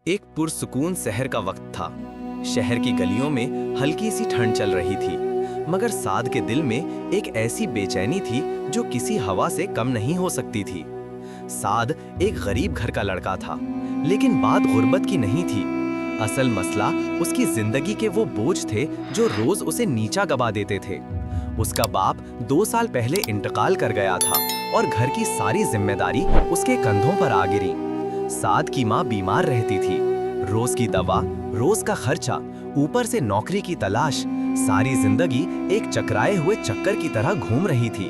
एक पुरसुकून शहर का वक्त था। शहर की गलियों में हल्की सी ठंड चल रही थी, मगर साद के दिल में एक ऐसी बेचैनी थी जो किसी हवा से कम नहीं हो सकती थी। साद एक गरीब घर का लड़का था, लेकिन बात गुर्बत की नहीं थी। असल मसला उसकी जिंदगी के वो बोझ थे जो रोज उसे नीचा गवा देते थे। उसका बाप 2 साल पहले इंतकाल कर गया था और घर की सारी जिम्मेदारी उसके कंधों पर आ गिरी। साद की माँ बीमार रहती थी। रोज की दवा, रोज का खर्चा, ऊपर से नौकरी की तलाश, सारी जिंदगी एक चकराए हुए चक्कर की तरह घूम रही थी।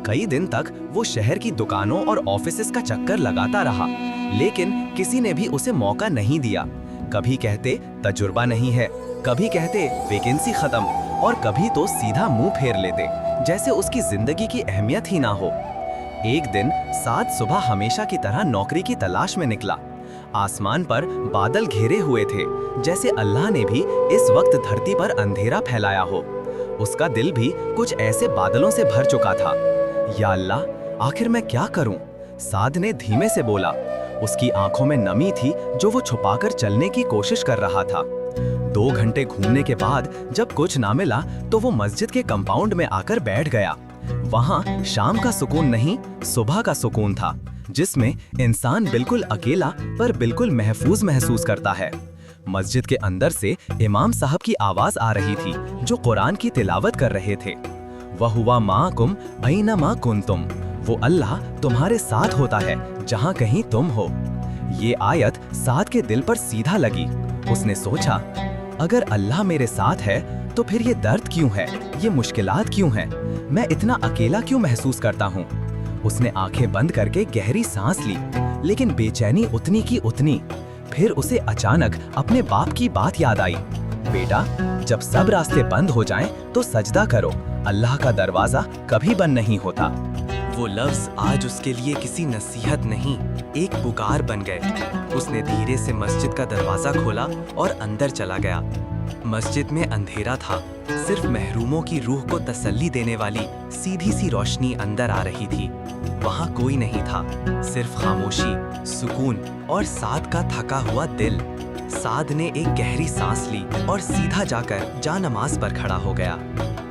कई दिन तक वो शहर की दुकानों और ऑफिसेस का चक्कर लगाता रहा, लेकिन किसी ने भी उसे मौका नहीं दिया। कभी कहते तजुर्बा नहीं है, कभी कहते वैकेंसी खत्म, और कभी तो सीधा मुंह फेर लेते, जैसे उसकी जिंदगी की अहमियत ही ना हो। एक दिन साद सुबह हमेशा की तरह नौकरी की तलाश में निकला। आसमान पर बादल घेरे हुए थे, जैसे अल्लाह ने भी इस वक्त धरती पर अंधेरा फैलाया हो। उसका दिल भी कुछ ऐसे बादलों से भर चुका था। या अल्लाह, आखिर मैं क्या करूं? साद ने धीमे से बोला। उसकी आंखों में नमी थी जो वो छुपाकर चलने की कोशिश कर रहा था। 2 घंटे घूमने के बाद जब कुछ ना मिला तो वो मस्जिद के कंपाउंड में आकर बैठ गया। वहां शाम का सुकून नहीं, सुबह का सुकून था, जिसमें इंसान बिल्कुल अकेला पर बिल्कुल महफूज महसूस करता है। मस्जिद के अंदर से इमाम साहब की आवाज आ रही थी, जो कुरान की तिलावत कर रहे थे। वहुवा माकुम ऐनमा कुंतुम, वो अल्लाह तुम्हारे साथ होता है जहां कहीं तुम हो। ये आयत साद के दिल पर सीधा लगी। उसने सोचा, अगर अल्लाह मेरे साथ है तो फिर ये दर्द क्यों है, ये मुश्किलात क्यों हैं, मैं इतना अकेला क्यों महसूस करता हूँ। उसने आंखें बंद करके गहरी सांस ली, लेकिन बेचैनी उतनी की उतनी। फिर उसे अचानक अपने बाप की बात याद आई। बेटा, जब सब रास्ते बंद हो जाएं तो सजदा करो, अल्लाह का दरवाजा कभी बंद नहीं होता। वो लफ्ज आज उसके लिए किसी नसीहत नहीं, एक पुकार बन गए। उसने धीरे से मस्जिद का दरवाजा खोला और अंदर चला गया। मस्जिद में अंधेरा था, सिर्फ महरूमों की रूह को तसल्ली देने वाली सीधी सी रोशनी अंदर आ रही थी। वहाँ कोई नहीं था, सिर्फ खामोशी, सुकून और साद का थका हुआ दिल। साद ने एक गहरी सांस ली और सीधा जाकर जानमाज पर खड़ा हो गया।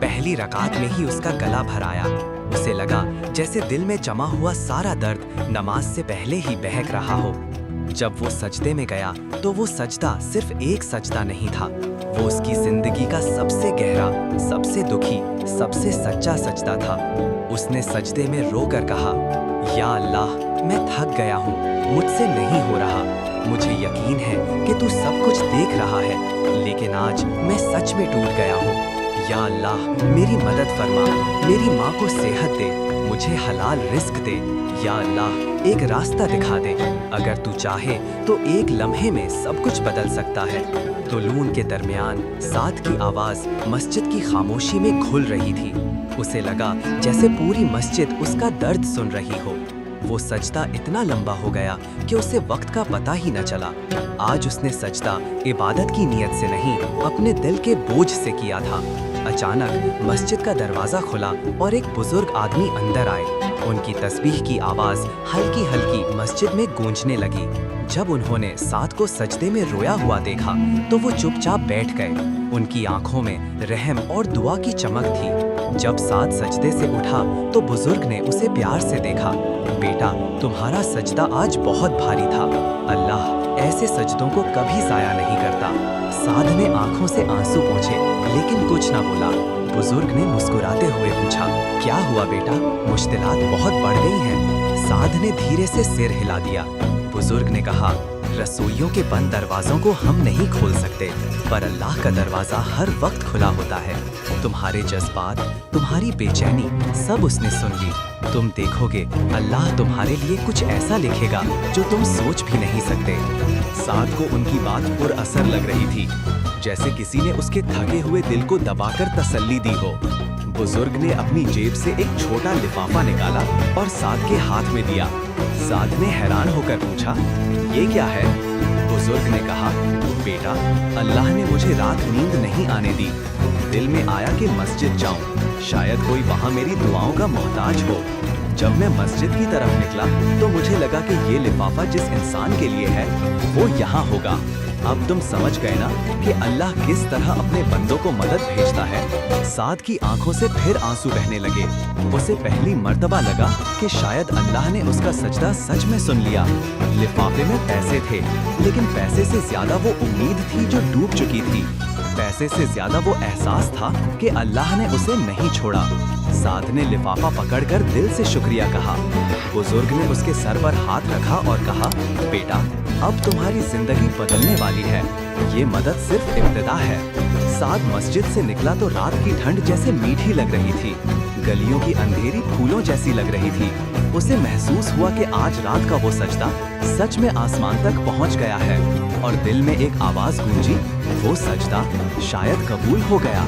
पहली रकात में ही उसका गला भर आया। उसे लगा जैसे दिल में जमा हुआ सारा दर्द नमाज से पहले ही बहक रहा हो। जब वो सजदे में गया तो वो सजदा सिर्फ एक सजदा नहीं था, वो उसकी जिंदगी का सबसे गहरा, सबसे दुखी, सबसे सच्चा सजदा था। उसने सजदे में रोकर कहा, या अल्लाह, मैं थक गया हूँ, मुझसे नहीं हो रहा। मुझे यकीन है कि तू सब कुछ देख रहा है, लेकिन आज मैं सच में टूट गया हूँ। या अल्लाह, मेरी मदद फरमा, मेरी माँ को सेहत दे, मुझे हलाल रिस्क दे। या अल्लाह, एक रास्ता दिखा दे। अगर तू चाहे तो एक लम्हे में सब कुछ बदल सकता है। तुलून के दरमियान साद की आवाज मस्जिद की खामोशी में घुल रही थी। उसे लगा जैसे पूरी मस्जिद उसका दर्द सुन रही हो। वो सजदा इतना लंबा हो गया कि उसे वक्त का पता ही न चला। आज उसने सजदा इबादत की नीयत से नहीं, अपने दिल के बोझ से किया था। अचानक मस्जिद का दरवाजा खुला और एक बुजुर्ग आदमी अंदर आए। उनकी तस्बीह की आवाज हल्की हल्की मस्जिद में गूंजने लगी। जब उन्होंने साद को सजदे में रोया हुआ देखा तो वो चुपचाप बैठ गए। उनकी आंखों में रहम और दुआ की चमक थी। जब साद सजदे से उठा तो बुजुर्ग ने उसे प्यार से देखा। बेटा, तुम्हारा सजदा आज बहुत भारी था, अल्लाह ऐसे सजदों को कभी जाया नहीं करता। साद ने आंखों से आंसू पोंछे, लेकिन कुछ न बोला। बुजुर्ग ने मुस्कुराते हुए पूछा, क्या हुआ बेटा, मुश्किलात बहुत बढ़ गई हैं? साद ने धीरे से सिर हिला दिया। बुजुर्ग ने कहा, रसोइयों के बंद दरवाजों को हम नहीं खोल सकते, पर अल्लाह का दरवाजा हर वक्त खुला होता है। तुम्हारे जज्बात, तुम्हारी बेचैनी सब उसने सुन ली। तुम देखोगे अल्लाह तुम्हारे लिए कुछ ऐसा लिखेगा जो तुम सोच भी नहीं सकते। साद को उनकी बात पुरअसर लग रही थी, जैसे किसी ने उसके थके हुए दिल को दबाकर तसल्ली दी हो। बुजुर्ग ने अपनी जेब से एक छोटा लिफाफा निकाला और साद के हाथ में दिया। साद ने हैरान होकर पूछा, ये क्या है? बुजुर्ग ने कहा, बेटा, अल्लाह ने मुझे रात नींद नहीं आने दी। दिल में आया कि मस्जिद जाऊं, शायद कोई वहां मेरी दुआओं का मोहताज हो। जब मैं मस्जिद की तरफ निकला तो मुझे लगा कि ये लिफाफा जिस इंसान के लिए है वो यहाँ होगा। अब तुम समझ गए ना कि अल्लाह किस तरह अपने बंदों को मदद भेजता है। साद की आंखों से फिर आंसू बहने लगे। उसे पहली मर्तबा लगा कि शायद अल्लाह ने उसका सजदा सच में सुन लिया। लिफाफे में पैसे थे, लेकिन पैसे से ज्यादा वो उम्मीद थी जो डूब चुकी थी। पैसे से ज्यादा वो एहसास था कि अल्लाह ने उसे नहीं छोड़ा। साद ने लिफाफा पकड़कर दिल से शुक्रिया कहा। बुजुर्ग ने उसके सर पर हाथ रखा और कहा, बेटा, अब तुम्हारी जिंदगी बदलने वाली है। ये मदद सिर्फ इब्तिदा है। साद मस्जिद से निकला तो रात की ठंड जैसे मीठी लग रही थी। गलियों की अंधेरी फूलों जैसी लग रही थी। उसे महसूस हुआ कि आज रात का वो सजदा सच में आसमान तक पहुंच गया है। और दिल में एक आवाज गूंजी, वो सजदा शायद कबूल हो गया।